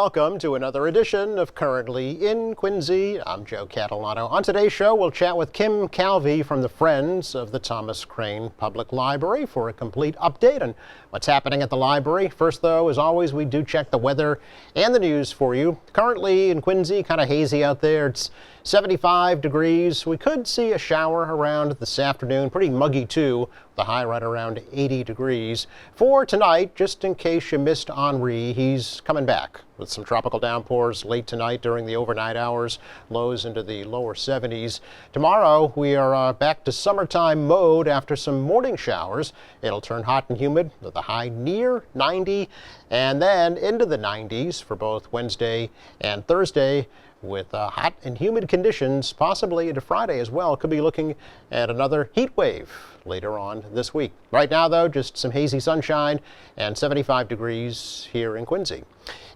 welcome to another edition of Currently in Quincy. I'm Joe Catalano. On today's show, we'll chat with Kim Calvi from the Friends of the Thomas Crane Public Library for a complete update on what's happening at the library. First, though, as always, we do check the weather and the news for you. Currently in Quincy, kind of hazy out there. It's 75 degrees. We could see a shower around this afternoon. Pretty muggy, too. The high right around 80 degrees. For tonight, just in case you missed Henri, he's coming back with some tropical downpours late tonight during the overnight hours, lows into the lower 70s. Tomorrow, we are back to summertime mode after some morning showers. It'll turn hot and humid with a high near 90 and then into the 90s for both Wednesday and Thursday, with hot and humid conditions, possibly into Friday as well. Could be looking at another heat wave later on this week. Right now, though, just some hazy sunshine and 75 degrees here in Quincy.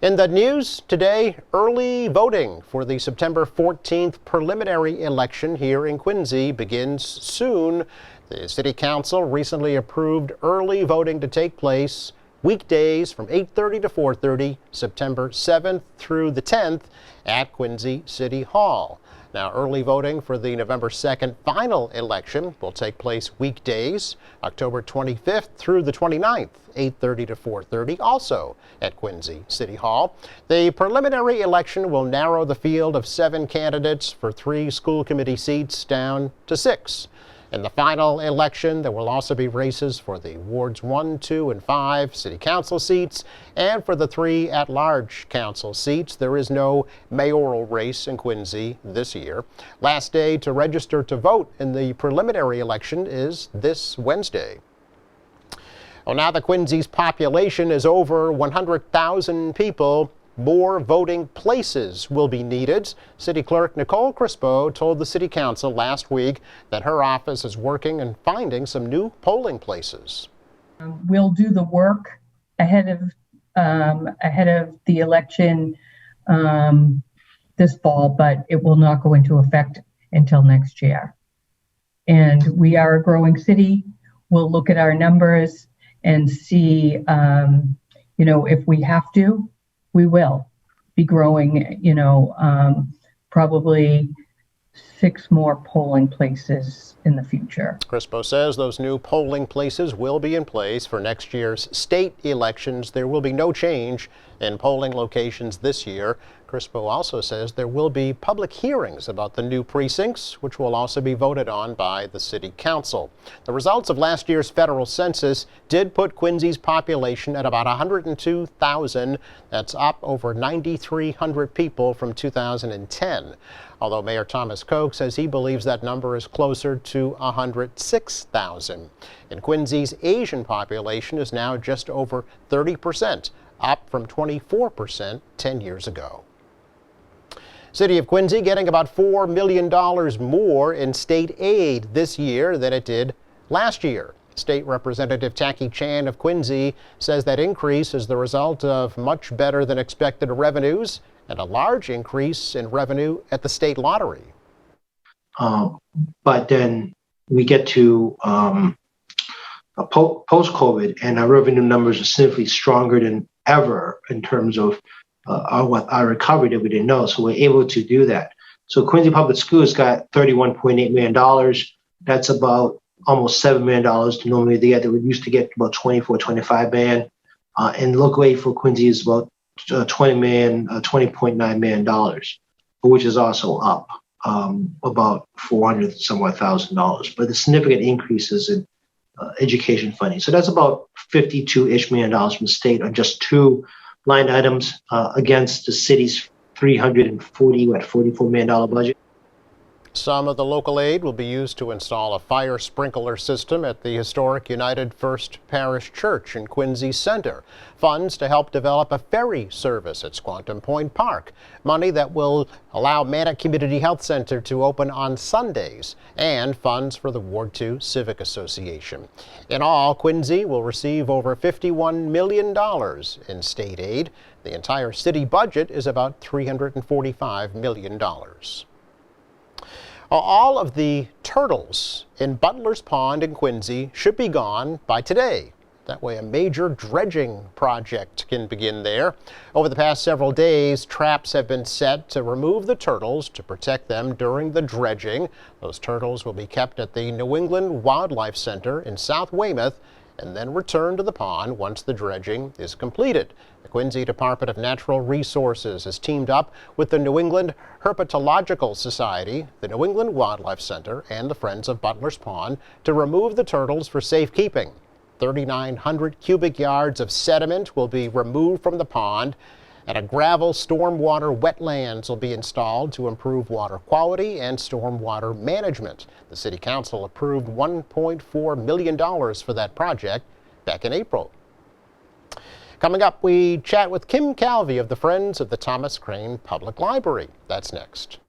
In the news today, early voting for the September 14th preliminary election here in Quincy begins soon. The City Council recently approved early voting to take place weekdays from 8:30 to 4:30, September 7th through the 10th at Quincy City Hall. Now, early voting for the November 2nd final election will take place weekdays, October 25th through the 29th, 8:30 to 4:30, also at Quincy City Hall. The preliminary election will narrow the field of 7 candidates for 3 school committee seats down to 6. In the final election, there will also be races for the Wards 1, 2, and 5 City Council seats, and for the 3 at-large council seats. There is no mayoral race in Quincy this year. Last day to register to vote in the preliminary election is this Wednesday. Well, now that Quincy's population is over 100,000 people, more voting places will be needed. City Clerk Nicole Crispo told the City Council last week that her office is working and finding some new polling places. We'll do the work ahead of the election this fall, but it will not go into effect until next year. And we are a growing city. We'll look at our numbers and see, if we have to, we will be growing, probably 6 more polling places in the future. Crispo says those new polling places will be in place for next year's state elections. There will be no change in polling locations this year. Crispo also says there will be public hearings about the new precincts, which will also be voted on by the City Council. The results of last year's federal census did put Quincy's population at about 102,000. That's up over 9,300 people from 2010. Although Mayor Thomas Koch says he believes that number is closer to 106,000. And Quincy's Asian population is now just over 30%, up from 24% 10 years ago. City of Quincy getting about $4 million more in state aid this year than it did last year. State Representative Tacky Chan of Quincy says that increase is the result of much better than expected revenues and a large increase in revenue at the state lottery. But then we get to post-COVID, and our revenue numbers are significantly stronger than ever in terms of our recovery that we didn't know. So we're able to do that. So Quincy Public Schools got $31.8 million. That's about almost $7 million to normally they used to get about 25 million. And local aid for Quincy is about $20.9 million, which is also up about $400,000. But the significant increases in education funding. So that's about $52-ish million from the state on just 2 line items against the city's $44 million budget. Some of the local aid will be used to install a fire sprinkler system at the historic United First Parish Church in Quincy Center. Funds to help develop a ferry service at Squantum Point Park. Money that will allow Manic Community Health Center to open on Sundays. And funds for the Ward 2 Civic Association. In all, Quincy will receive over $51 million in state aid. The entire city budget is about $345 million. All of the turtles in Butler's Pond in Quincy should be gone by today. That way a major dredging project can begin there. Over the past several days, traps have been set to remove the turtles to protect them during the dredging. Those turtles will be kept at the New England Wildlife Center in South Weymouth and then returned to the pond once the dredging is completed. The Quincy Department of Natural Resources has teamed up with the New England Herpetological Society, the New England Wildlife Center, and the Friends of Butler's Pond to remove the turtles for safekeeping. 3,900 cubic yards of sediment will be removed from the pond, and a gravel stormwater wetlands will be installed to improve water quality and stormwater management. The City Council approved $1.4 million for that project back in April. Coming up, we chat with Kim Calvey of the Friends of the Thomas Crane Public Library. That's next.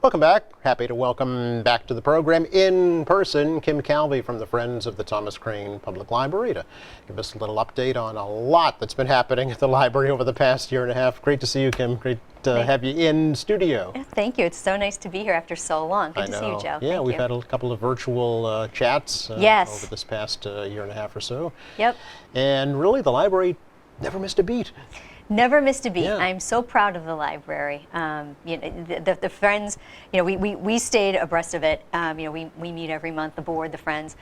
Welcome back. Happy to welcome back to the program in person Kim Calvey from the Friends of the Thomas Crane Public Library to give us a little update on a lot that's been happening at the library over the past year and a half. Great to see you, Kim. Great to have you in studio. Yeah, thank you. It's so nice to be here after so long. Good to see you, Joe. Yeah, Thank we've you. had a couple of virtual chats Yes. over this past year and a half or so. Yep. And really, the library never missed a beat. Never missed a beat. Yeah. I'm so proud of the library. You know, the Friends, you know, we stayed abreast of it. You know, we meet every month, the board, the Friends.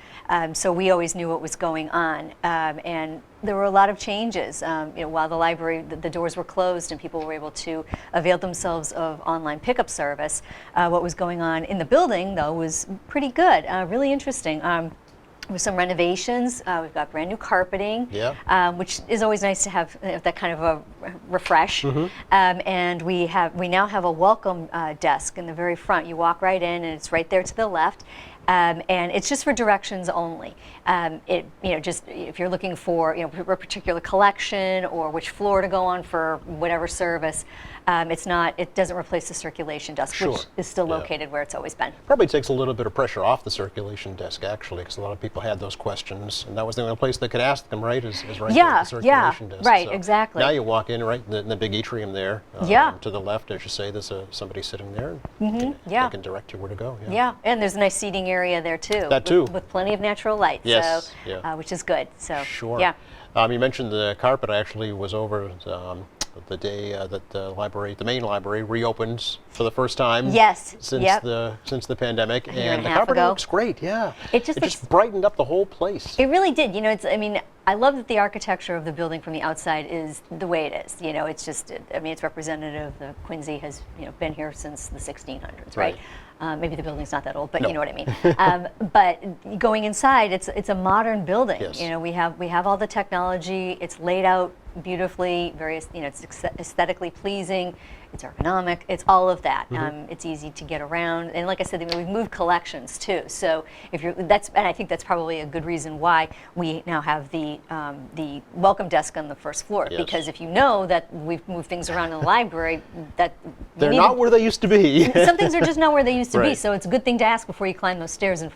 So we always knew what was going on. And there were a lot of changes. You know, while the library, the doors were closed and people were able to avail themselves of online pickup service, what was going on in the building, though, was pretty good, really interesting. With some renovations, we've got brand new carpeting, which is always nice to have that kind of a refresh. And we now have a welcome desk in the very front. You walk right in, and it's right there to the left. And it's just for directions only. Just if you're looking for a particular collection or which floor to go on for whatever service, it doesn't replace the circulation desk, which is still located where it's always been. Probably takes a little bit of pressure off the circulation desk, actually, because a lot of people had those questions, and that was the only place they could ask them, right? Is right there at the circulation desk. Right, So exactly. Now you walk in right in the big atrium there. To the left, as you say, there's somebody sitting there. They can direct you where to go. Yeah, and there's a nice seating area there too. That too. With plenty of natural light. Yes, so, which is good. So Sure. Yeah. You mentioned the carpet. I actually was over the day that the main library reopens for the first time. Yes. Since the pandemic, and the a half carpet ago. looks great. Yeah. It just just brightened up the whole place. It really did. I love that the architecture of the building from the outside is the way it is. It's just, it's representative. The Quincy has, been here since the 1600s, right? Maybe the building's not that old, but No. you know what I mean. But going inside, it's a modern building. Yes. We have all the technology. It's laid out beautifully. It's aesthetically pleasing. It's ergonomic. It's all of that. It's easy to get around, and like I said, we've moved collections too. So and I think that's probably a good reason why we now have the welcome desk on the first floor. Yes. Because if you know that we've moved things around in the library, that They're not where they used to be. some things are just not where they used to be. Right. So it's a good thing to ask before you climb those stairs, and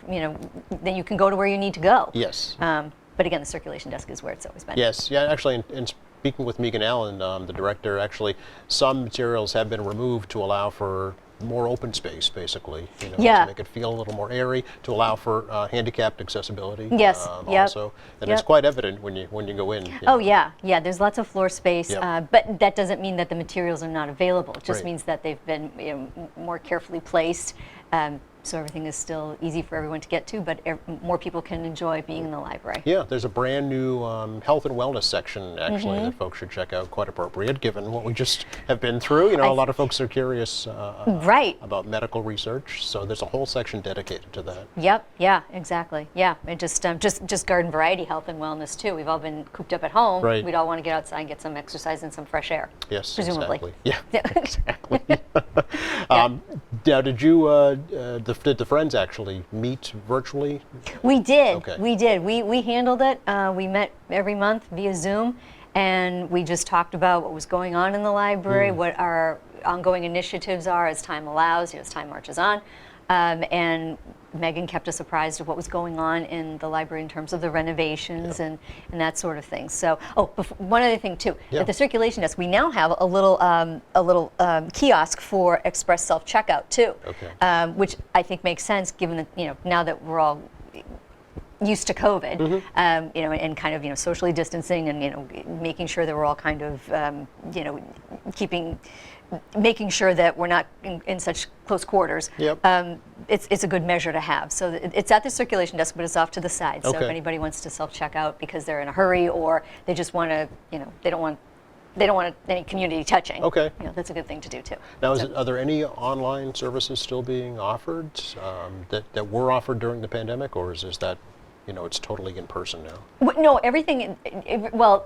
then you can go to where you need to go. Yes. But again, the circulation desk is where it's always been. Yes, yeah, actually, in speaking with Megan Allen, the director, actually, some materials have been removed to allow for more open space, basically, to make it feel a little more airy, to allow for handicapped accessibility. Yes, yep, Also, and it's quite evident when you go in. Oh yeah, there's lots of floor space, Yep. but that doesn't mean that the materials are not available. It just Right. means that they've been more carefully placed. So everything is still easy for everyone to get to, but more people can enjoy being in the library. Yeah, there's a brand new health and wellness section, actually, that folks should check out. Quite appropriate, given what we just have been through. A lot of folks are curious Right. about medical research, so there's a whole section dedicated to that. Yep. Yeah. Exactly. Yeah. And just garden variety health and wellness too. We've all been cooped up at home. Right. We'd all want to get outside and get some exercise and some fresh air. Yes, Presumably. exactly. Yeah, exactly. Now, did the Friends actually meet virtually? We did. Okay. We did. We handled it. We met every month via Zoom, and we just talked about what was going on in the library, what our ongoing initiatives are as time allows, as time marches on. And Megan kept us apprised of what was going on in the library in terms of the renovations and that sort of thing. So, one other thing too, Yeah. at the circulation desk, we now have a little kiosk for express self-checkout too, Okay. which I think makes sense given that, now that we're all used to COVID, and kind of, socially distancing and, making sure that we're all kind of, making sure that we're not in such close quarters. Yep. It's a good measure to have. So it's at the circulation desk, but it's off to the side. So if Okay. anybody wants to self-check out because they're in a hurry or they just want to, they don't want any community touching. Okay. That's a good thing to do too. Now, So- are there any online services still being offered that were offered during the pandemic, or is that, it's totally in person now? No, everything. Well,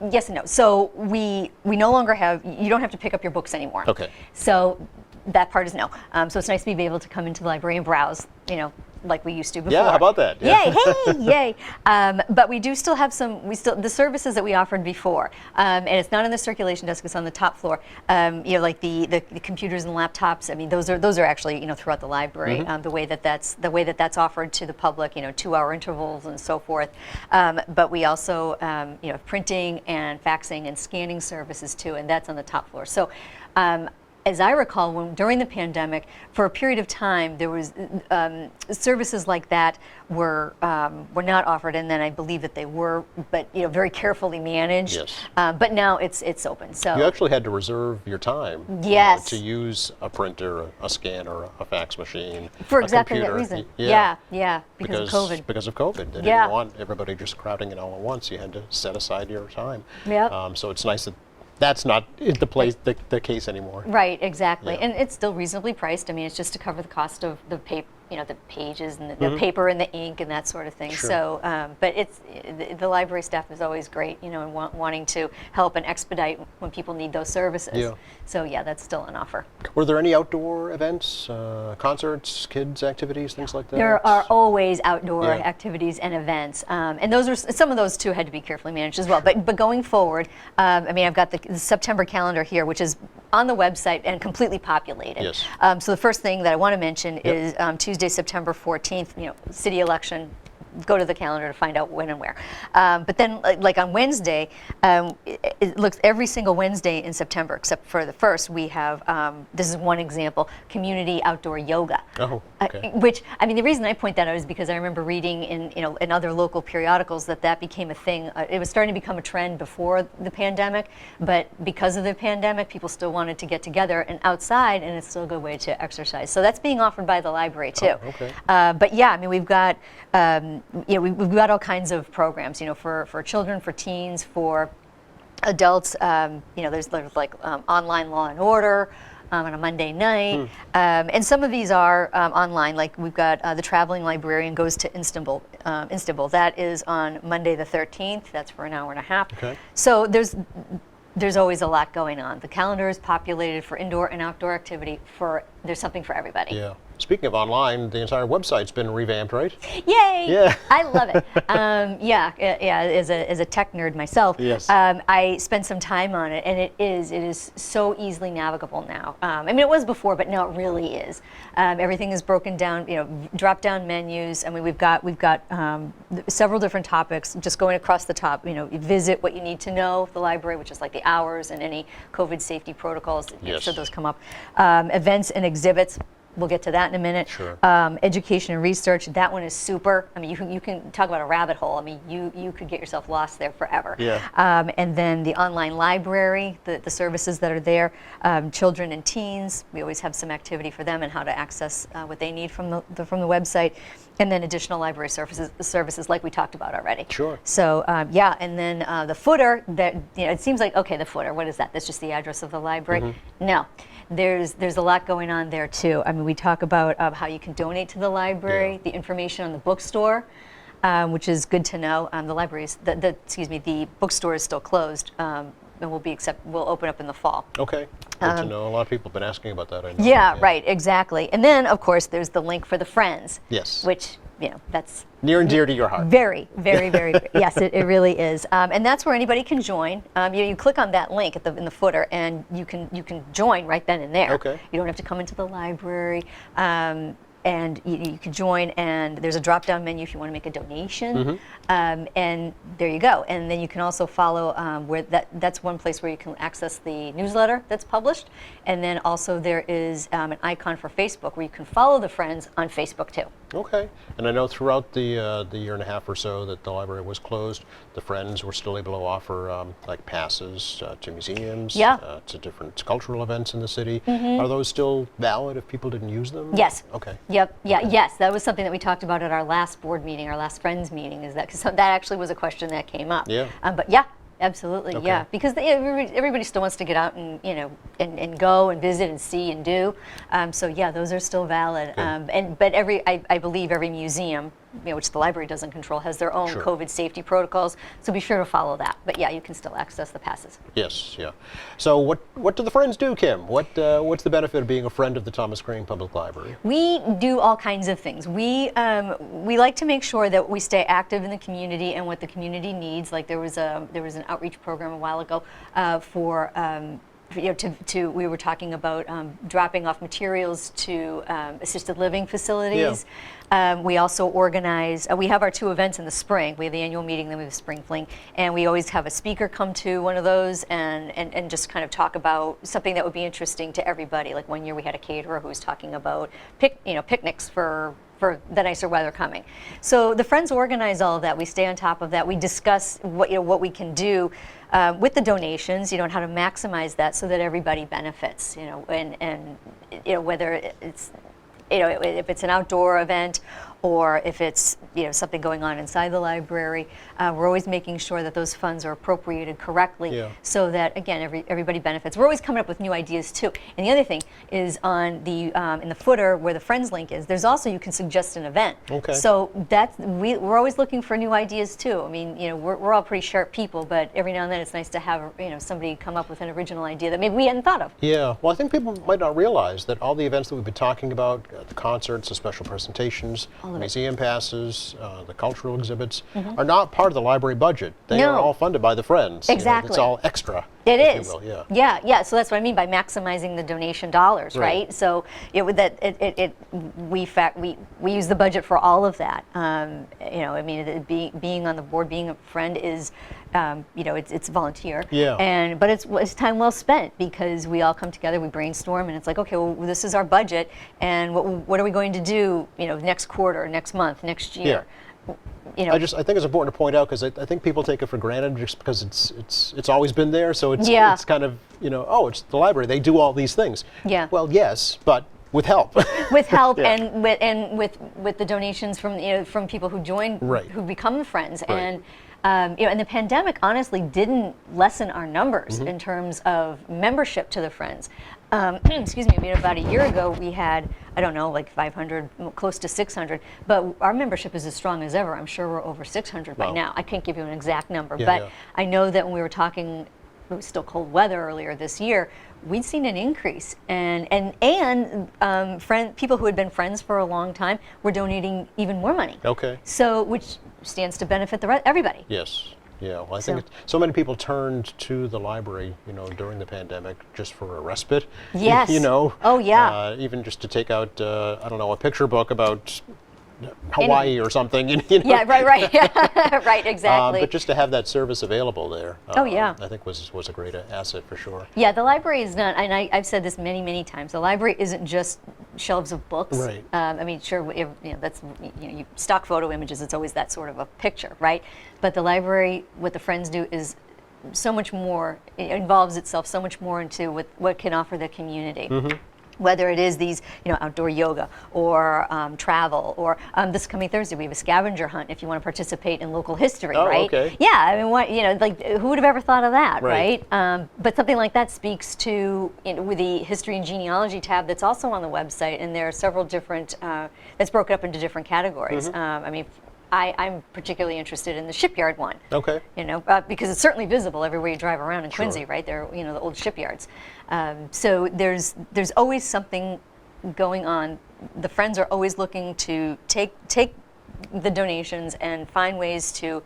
yes and no. So we no longer have. You don't have to pick up your books anymore. Okay. So that part is no. So it's nice to be able to come into the library and browse. Like we used to before. Yeah, how about that? Yeah. Yay! Hey, yay! But we do still have some. The services that we offered before, and it's not on the circulation desk. It's on the top floor. Like the computers and laptops. I mean, those are actually throughout the library. The way that's offered to the public. 2-hour intervals and so forth. But we also have printing and faxing and scanning services too, and that's on the top floor. So. As I recall, during the pandemic, for a period of time, there was services like that were not offered, and then I believe that they were, but very carefully managed. Yes. But now it's open. So You actually had to reserve your time. Yes. To use a printer, a scanner, a fax machine, for a exactly that computer. reason. Yeah. Yeah, because of COVID. Because of COVID. They Yeah. didn't want everybody just crowding it all at once. You had to set aside your time. Yep. So it's nice that that's not the case anymore. Right, exactly, Yeah. and it's still reasonably priced. I mean, it's just to cover the cost of the paper, the pages and the paper and the ink and that sort of thing. Sure. So, but the library staff is always great, and wanting to help and expedite when people need those services. Yeah. So yeah, that's still an offer. Were there any outdoor events, concerts, kids activities, things like that? There are always outdoor Yeah. activities and events, and some of those too had to be carefully managed as well. But going forward, I mean, I've got the September calendar here, which is on the website and completely populated. Yes. So the first thing that I want to mention is Tuesday, September 14th. City election. Go to the calendar to find out when and where. But then, like on Wednesday, it looks every single Wednesday in September, except for the first, we have, this is one example, community outdoor yoga. Oh, okay. Which, I mean, the reason I point that out is because I remember reading in other local periodicals that became a thing. It was starting to become a trend before the pandemic, but because of the pandemic, people still wanted to get together and outside, and it's still a good way to exercise. So that's being offered by the library too. Oh, okay. But yeah, I mean, we've got we've got all kinds of programs, for children, for teens, for adults. There's like online Law and Order on a Monday night, and some of these are online. Like we've got the Traveling Librarian Goes to Istanbul. That is on Monday the 13th. That's for an hour and a half. Okay. So there's always a lot going on. The calendar is populated for indoor and outdoor activity. There's something for everybody. Yeah. Speaking of online, the entire website's been revamped, right? Yay! Yeah. I love it. Yeah. As a tech nerd myself, Yes. I spent some time on it, and it is so easily navigable now. I mean, it was before, but now it really is. Everything is broken down. Drop-down menus. I mean, we've got several different topics just going across the top. You visit what you need to know of the library, which is like the hours and any COVID safety protocols. Yes. Should those come up? Events and exhibits. We'll get to that in a minute. Sure. Education and research, that one is super. I mean, you can talk about a rabbit hole. I mean, you could get yourself lost there forever. Yeah. And then the online library, the services that are there, children and teens, we always have some activity for them and how to access what they need from the website. And then additional library services like we talked about already. Sure. So yeah, and then the footer, that it seems like, okay, the footer, what is that? That's just the address of the library? No. There's a lot going on there too. I mean, we talk about how you can donate to the library, Yeah. the information on the bookstore, which is good to know. The libraries, the bookstore is still closed, and we'll open up in the fall. Okay. Good to know. A lot of people have been asking about that, I know. Yeah, right, exactly. And then, of course, there's the link for the Friends. Yes. Which, that's Near and dear to your heart. very, very, very, yes, it really is. And that's where anybody can join. You click on that link in the footer, and you can join right then and there. Okay. You don't have to come into the library. and you can join, and there's a drop-down menu if you want to make a donation, and there you go. And then you can also follow where that's one place where you can access the newsletter that's published, and then also there is an icon for Facebook where you can follow the Friends on Facebook too. Okay. And I know throughout the year and a half or so that the library was closed, the Friends were still able to offer like passes to museums, Yeah. to different cultural events in the city. Are those still valid if people didn't use them? Yes. Okay. Yep. Yeah. Yes. That was something that we talked about at our last board meeting, our last Friends meeting. Is that because that actually was a question that came up? Yeah. But yeah, absolutely. Okay. Yeah. Because everybody still wants to get out and and go and visit and see and do. So yeah, those are still valid. But I believe every museum, which the library doesn't control, has their own Sure. COVID safety protocols. So be sure to follow that. But yeah, you can still access the passes. Yes, yeah. So what do the Friends do, Kim? What's the benefit of being a friend of the Thomas Crane Public Library? We do all kinds of things. We like to make sure that we stay active in the community and what the community needs. Like there was an outreach program a while ago for we were talking about dropping off materials to assisted living facilities. We also organize, we have our 2 events in the spring. We have the annual meeting, then we have Spring Fling, and we always have a speaker come to one of those and just kind of talk about something that would be interesting to everybody. Like one year we had a caterer who was talking about picnics for the nicer weather coming. So the Friends organize all of that. We stay on top of that. We discuss what we can do with the donations, and how to maximize that so that everybody benefits. And whether it's if it's an outdoor event or if it's something going on inside the library, we're always making sure that those funds are appropriated correctly, so that again everybody benefits. We're always coming up with new ideas too. And the other thing is on the in the footer where the Friends link is, there's also, you can suggest an event. Okay. So we're always looking for new ideas too. I mean, we're all pretty sharp people, but every now and then it's nice to have somebody come up with an original idea that maybe we hadn't thought of. Yeah, well, I think people might not realize that all the events that we've been talking about, the concerts, the special presentations, museum passes, the cultural exhibits, are not part of the library budget. They are all funded by the Friends. Exactly. It's all extra. It if is. you will, yeah. Yeah. So that's what I mean by maximizing the donation dollars, right? So we use the budget for all of that. I mean, being on the board, being a friend is, it's volunteer. Yeah. But it's time well spent, because we all come together, we brainstorm, and it's like, okay, well, this is our budget, and what are we going to do, next quarter, next month, next year. I think it's important to point out, because I think people take it for granted just because it's always been there. So it's kind of it's the library. They do all these things. Yeah. Well, yes, but with help. With help and with the donations from people who join, who become friends. Right. And the pandemic honestly didn't lessen our numbers in terms of membership to the Friends. Excuse me, I mean, about a year ago we had, I don't know, like 500, close to 600, but our membership is as strong as ever. I'm sure we're over 600 by now. I can't give you an exact number, but I know that when we were talking, it was still cold weather earlier this year, we'd seen an increase, and people who had been friends for a long time were donating even more money. Okay. So, which stands to benefit everybody. Yes. Yeah, well, I think so many people turned to the library, during the pandemic just for a respite. Yes. Oh, yeah. Even just to take out, a picture book about Hawaii or something. Yeah, right. Right, exactly. But just to have that service available there, I think was a great asset for sure. Yeah, the library is not, and I've said this many, many times, the library isn't just shelves of books. Right. I mean, sure, that's, stock photo images, it's always that sort of a picture, right? But the library, what the Friends do is so much more, it involves itself so much more into what it can offer the community. Whether it is these, outdoor yoga or travel, or this coming Thursday we have a scavenger hunt if you want to participate in local history, right? Okay. Yeah, I mean, who would have ever thought of that, Right. But something like that speaks to, with the history and genealogy tab that's also on the website, and there are several different, that's broken up into different categories. I mean, I'm particularly interested in the shipyard one. Okay. Because it's certainly visible everywhere you drive around in Quincy, right? They're the old shipyards. So there's always something going on. The Friends are always looking to take the donations and find ways to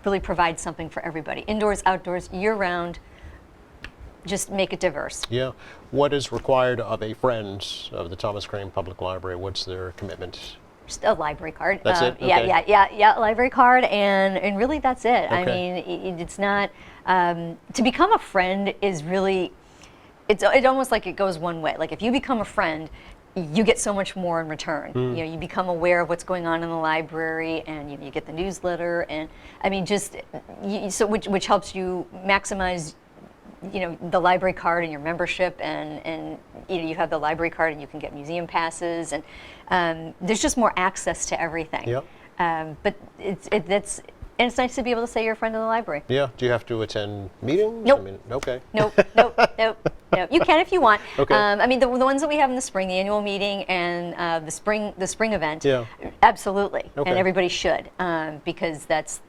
really provide something for everybody, indoors, outdoors, year round. just make it diverse. Yeah. What is required of a friend of the Thomas Crane Public Library? What's their commitment? Just a library card. That's it? Yeah, Okay. yeah, library card, and really that's it. I Okay. mean, it's not, to become a friend is really, it almost like it goes one way. Like if you become a friend, you get so much more in return. You know, you become aware of what's going on in the library, and you get the newsletter, and I mean, just so which helps you maximize, the library card and your membership, and you have the library card, and you can get museum passes, and there's just more access to everything. Yep. But it's nice to be able to say you're a friend of the library. Yeah. Do you have to attend meetings? Nope. I mean, okay. Nope. You can if you want. Okay. I mean, the ones that we have in the spring, the annual meeting and the spring event. Yeah. Absolutely. Okay. And everybody should, because that's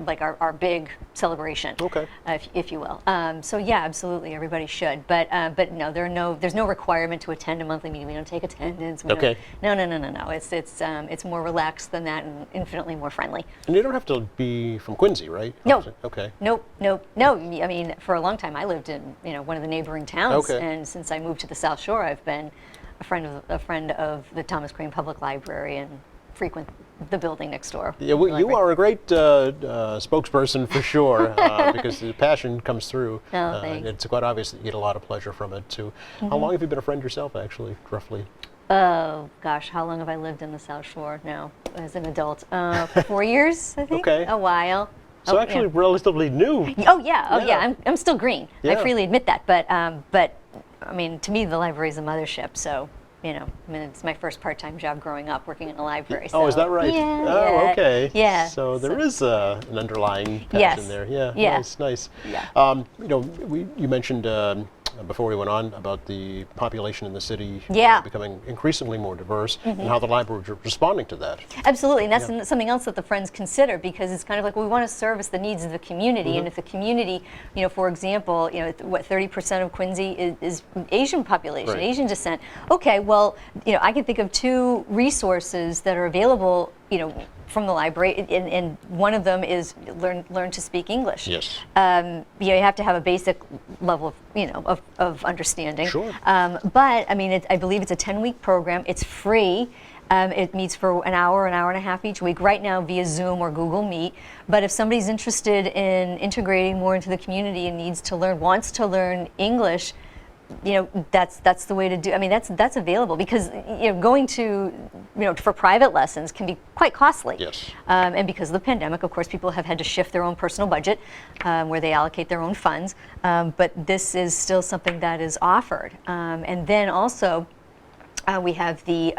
like our big celebration. Okay. If you will. So yeah, absolutely, everybody should. But no, there's no requirement to attend a monthly meeting. We don't take attendance. Okay. No. It's more relaxed than that and infinitely more friendly. And you don't have to be from Quincy, right? No. Okay. Nope. I mean, for a long time, I lived in one of the neighboring towns, Okay. and since I moved to the South Shore, I've been a friend of the Thomas Crane Public Library and frequent the building next door. Yeah, well, you are a great spokesperson for sure, because the passion comes through. Oh, thanks. It's quite obvious that you get a lot of pleasure from it too. How long have you been a friend yourself, actually, roughly? Oh gosh, how long have I lived in the South Shore now as an adult? 4 years, I think. Okay. A while. So Oh, actually, yeah. relatively new. Oh yeah. Yeah. I'm still green. I Yeah. freely admit that. But I mean, to me, the library is a mothership. So I mean, it's my first part-time job growing up, working in a library. Oh, is so- that right? Yeah. Oh, yeah, okay. Yeah. So there is an underlying passion Yes. there. Yeah. Yeah. Nice. Yeah. You mentioned before we went on about the population in the city Yeah. becoming increasingly more diverse, and how the library is responding to that. Absolutely, and that's something else that the Friends consider, because it's kind of like we want to service the needs of the community, and if the community, for example, what 30% of Quincy is Asian population, Right. Asian descent. Okay, well, I can think of two resources that are available, from the library, and one of them is learn to speak English. Yes. You have to have a basic level of understanding. Sure. But I mean, I believe it's a 10-week program. It's free. It meets for an hour and a half each week, right now via Zoom or Google Meet. But if somebody's interested in integrating more into the community and wants to learn English, that's the way to do. I mean, that's available, because going to for private lessons can be quite costly. Yes. And because of the pandemic, of course, people have had to shift their own personal budget, where they allocate their own funds. But this is still something that is offered. And then also, we have the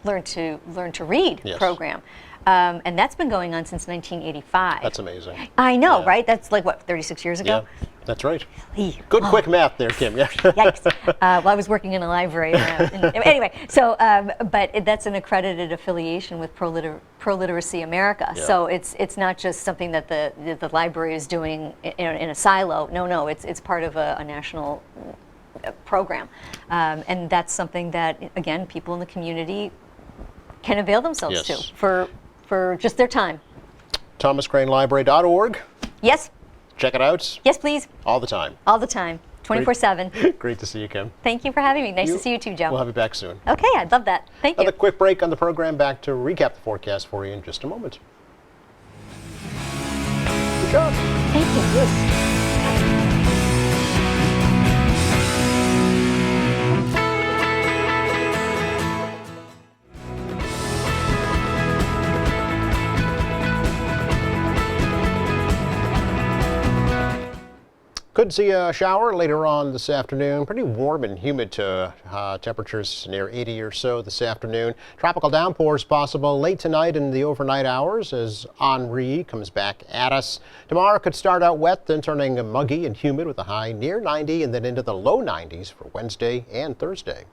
Learn to Read Yes. program. And that's been going on since 1985. That's amazing. I know, Yeah. right? That's like, what, 36 years Yeah, ago? that's right. Eee. Good quick math there, Kim. Yeah. Yikes. Well, I was working in a library. Anyway, so, but that's an accredited affiliation with Pro-Literacy America. Yeah. So it's not just something that the library is doing in a silo. No, it's part of a national program. And that's something that, again, people in the community can avail themselves Yes. to for just their time. ThomasCraneLibrary.org. Yes, Check it out yes, please, all the time. all the time, 24/7. Great to see you, Kim. Thank you for having me. Nice to see you too, Joe. We'll have you back soon. Okay, I'd love that. Thank you. Another quick break on the program. Back to recap the forecast for you in just a moment. Good job. Thank you. Could see a shower later on this afternoon. Pretty warm and humid temperatures near 80 or so this afternoon. Tropical downpours possible late tonight in the overnight hours as Henri comes back at us. Tomorrow could start out wet, then turning muggy and humid with a high near 90 and then into the low 90s for Wednesday and Thursday.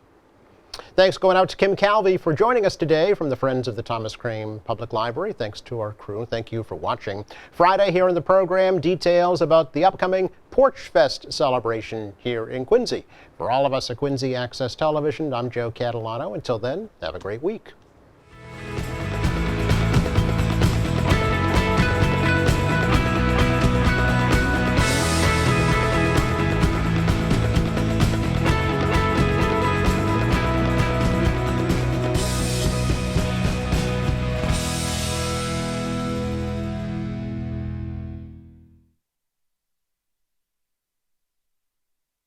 Thanks going out to Kim Calvi for joining us today from the Friends of the Thomas Crane Public Library. Thanks to our crew. Thank you for watching. Friday here in the program, details about the upcoming Porch Fest celebration here in Quincy. For all of us at Quincy Access Television, I'm Joe Catalano. Until then, have a great week.